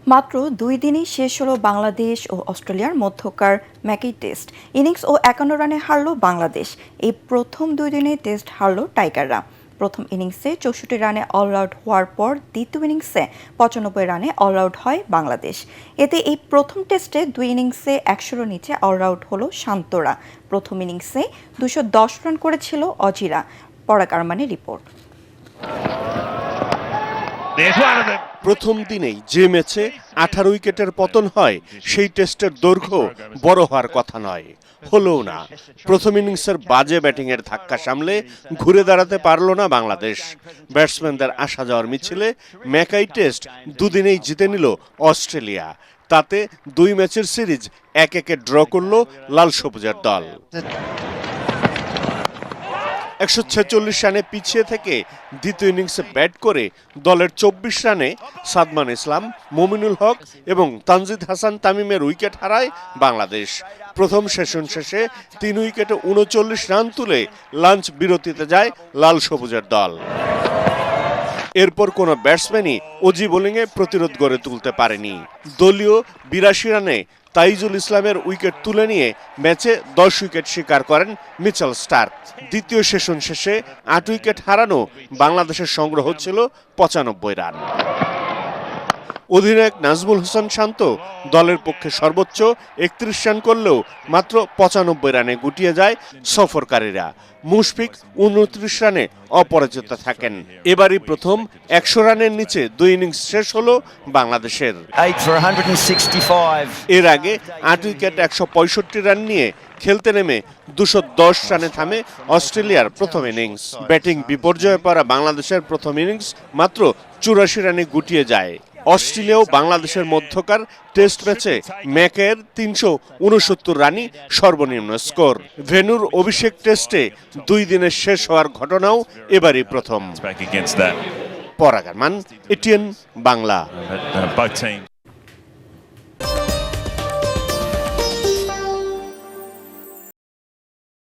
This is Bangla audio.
মাত্র 2 দিনেই শেষ হলো বাংলাদেশ ও অস্ট্রেলিয়ার মধ্যকার ম্যাকেই টেস্ট। ইনিংস ও 51 রানে হারল বাংলাদেশ। এই প্রথম 2 দিনে টেস্ট হারল টাইগাররা। প্রথম ইনিংসে 64 রানে অল আউট হওয়ার পর দ্বিতীয় ইনিংসে 95 রানে অল আউট হয় বাংলাদেশ। এতে এই প্রথম টেস্টে 2 ইনিংসে 100-এর নিচে অল আউট হলো শান্তরা। প্রথম ইনিংসে 210 রান করেছিল অজিরা। পরাগ আরমানের রিপোর্ট। প্রথম দিনেই যে ম্যাচে 18 উইকেটের পতন হয় সেই টেস্টের দৈর্ঘ্য বড় হওয়ার কথা নয়, হলোও না। প্রথম ইনিংসের বাজে ব্যাটিংয়ের ধাক্কা সামলে ঘুরে দাঁড়াতে পারল না বাংলাদেশ। ব্যাটসম্যানদের আসা যাওয়ার মিছিলে ম্যাকাই টেস্ট দুদিনেই জিতে নিল অস্ট্রেলিয়া। তাতে 2 ম্যাচের সিরিজ 1-1 ড্র করল লাল সবুজের দল। 146 রানে পিছিয়ে থেকে দ্বিতীয় ইনিংসে ব্যাট করে দলের 24 রানে সাদমান ইসলাম, মমিনুল হক এবং তানজিদ হাসান তামিমের উইকেট হারায় বাংলাদেশ। প্রথম সেশন শেষে 3 উইকেটে 39 রান তুলে লাঞ্চ বিরতিতে যায় লাল সবুজের দল। এরপর কোনো ব্যাটসম্যানই অজি বোলিংয়ে প্রতিরোধ গড়ে তুলতে পারেনি। দলীয় 82 রানে তাইজুল ইসলামের উইকেট তুলে নিয়ে ম্যাচে 10 উইকেট শিকার করেন মিচেল স্টার্ক। দ্বিতীয় সেশন শেষে 8 উইকেট হারানো বাংলাদেশের সংগ্রহ ছিল 95 রান। অধিনায়ক নাজমুল হোসেন শান্ত দলের পক্ষে সর্বোচ্চ 31 রান করলেও মাত্র 95 রানে গুটিয়ে যায় সফরকারীরা। মুশফিক 29 রানে অপরাজিত থাকেন। এবারই প্রথম 100 রানের নিচে 2 ইনিংস শেষ হলো বাংলাদেশের। এর আগে 8 উইকেট 165 রান নিয়ে খেলতে নেমে 210 রানে থামে অস্ট্রেলিয়ার প্রথম ইনিংস। ব্যাটিং বিপর্যয়ে পড়া বাংলাদেশের প্রথম ইনিংস মাত্র 84 রানে গুটিয়ে যায়। অস্ট্রেলিয়াও বাংলাদেশের মধ্যকার টেস্ট ম্যাচে ম্যাকের 369 রানই সর্বনিম্ন স্কোর। ভেন্যুর অভিষেক টেস্টে 2 দিনে শেষ হওয়ার ঘটনাও এবারই প্রথম। পরাগ আরমান, এটিএন বাংলা।